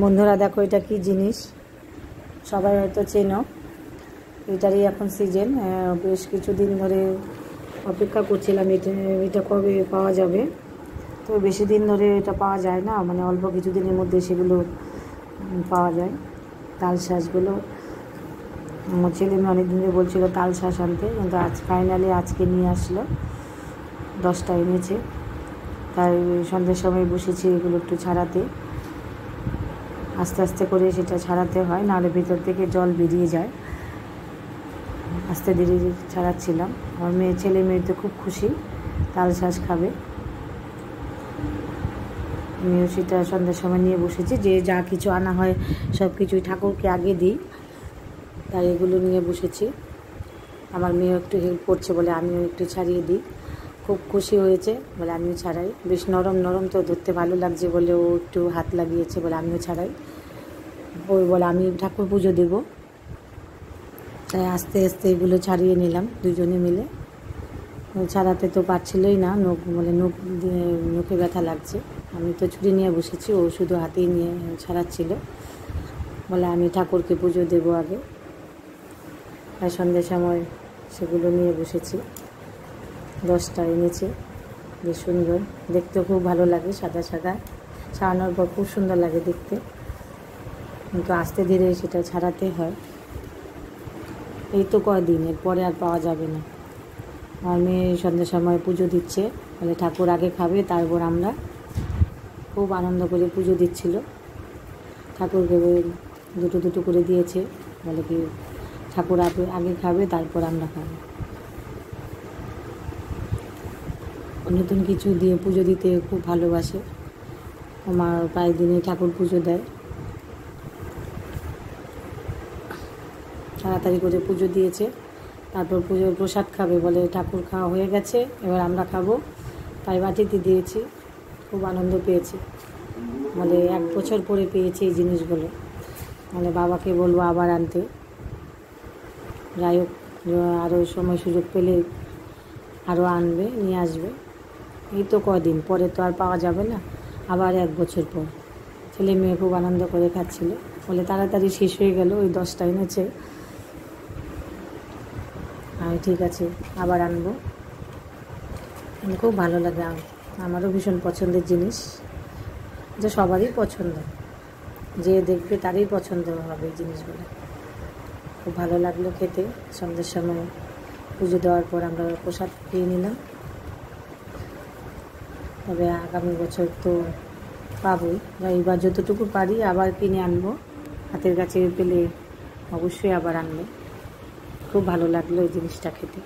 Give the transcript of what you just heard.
বন্ধুরা দেখো এটা কি জিনিস, সবাই হয়তো চেনো। এটারই এখন সিজন। বেশ কিছুদিন ধরে অপেক্ষা করছিলাম এটা কবে পাওয়া যাবে। তো বেশি দিন ধরে এটা পাওয়া যায় না, মানে অল্প কিছুদিনের মধ্যে সেগুলো পাওয়া যায়। তাল শাঁসগুলো আমার ছেলে মেয়ে অনেক দিন ধরে বলছিল তাল শাঁস আনতে, কিন্তু আজ ফাইনালি আজকে নিয়ে আসলো। 10টা এনেছে, তাই সন্ধ্যের সময় বসেছি এগুলো একটু ছাড়াতে। আস্তে আস্তে করে সেটা ছাড়াতে হয়, নাহলে ভিতর থেকে জল বেরিয়ে যায়। আস্তে ধীরে ছাড়াচ্ছিলাম। আমার ছেলে মেয়ে তো খুব খুশি, তাল শাঁস খাবে। আমিও সেটা সন্ধ্যার সময় নিয়ে বসেছি, যে যা কিছু আনা হয় সব কিছুই ঠাকুরকে আগে দিই, তাই এগুলো নিয়ে বসেছি। আমার মেয়েও একটু হেল্প করছে বলে আমিও একটু ছাড়িয়ে দিই। খুব খুশি হয়েছে বলে আমিও ছাড়াই। বেশ নরম নরম তো ধরতে ভালো লাগছে বলে ও একটু হাত লাগিয়েছে বলে আমিও ছাড়াই। ওই বলে আমি ঠাকুর পুজো দেবো, তাই আস্তে আস্তে এগুলো ছাড়িয়ে নিলাম দুজনে মিলে। ছাড়াতে তো পারছিলই না, নখে ব্যথা লাগছে। আমি তো ছুরি নিয়ে বসেছি, ও শুধু হাতেই নিয়ে ছাড়াচ্ছিল বলে আমি ঠাকুরকে পুজো দেবো আগে। তাই সন্ধ্যের সময় সেগুলো নিয়ে বসেছি। 10টা এনেছে, বেশ সুন্দর দেখতে, খুব ভালো লাগে। সাদা সাদা ছাড়ানোর পর খুব সুন্দর লাগে দেখতে, কিন্তু আস্তে ধীরে সেটা ছাড়াতে হয়। এই তো কয়দিন, এরপরে আর পাওয়া যাবে না। আমার মেয়ে সন্ধ্যের সময় পুজো দিচ্ছে বলে ঠাকুর আগে খাবে, তারপর আমরা। খুব আনন্দ করে পুজো দিচ্ছিল। ঠাকুরকে দুটো দুটো করে দিয়েছে, বলে কি ঠাকুর আগে খাবে, তারপর আমরা খাবো। নতুন কিছু দিয়ে পুজো দিতে খুব ভালোবাসে। আমার প্রায় দিনে ঠাকুর পুজো দেয়। তাড়াতাড়ি করে পুজো দিয়েছে, তারপর পুজোর প্রসাদ খাবে বলে ঠাকুর খাওয়া হয়ে গেছে, এবার আমরা খাবো, তাই বাটিতে দিয়েছি। খুব আনন্দ পেয়েছে, বলে 1 বছর পরে পেয়েছে এই জিনিসগুলো, মানে বাবাকে বলবো আবার আনতে। যাই হোক, আরও সময় সুযোগ পেলে আরও আনবে, নিয়ে আসবে। এই তো কদিন পরে তো আর পাওয়া যাবে না, আবার 1 বছর পর। ছেলে মেয়ে খুব আনন্দ করে খাচ্ছিল, বলে তাড়াতাড়ি শেষ হয়ে গেল, ওই 10টা এনেছে। আর ঠিক আছে, আবার আনবো। খুব ভালো লাগে, আমারও ভীষণ পছন্দের জিনিস, যে সবারই পছন্দ, যে দেখবে তারই পছন্দ হবে এই জিনিসগুলো। খুব ভালো লাগলো খেতে। সন্ধ্যের সময় পুজো দেওয়ার পর আমরা প্রসাদ খেয়ে নিলাম। তবে আগামী বছর তো পাবোই, এইবার যতটুকু পারি আবার কিনে আনবো। হাতের কাছে পেলে অবশ্যই আবার আনবো। খুব ভালো লাগলো এই জিনিসটা খেতে।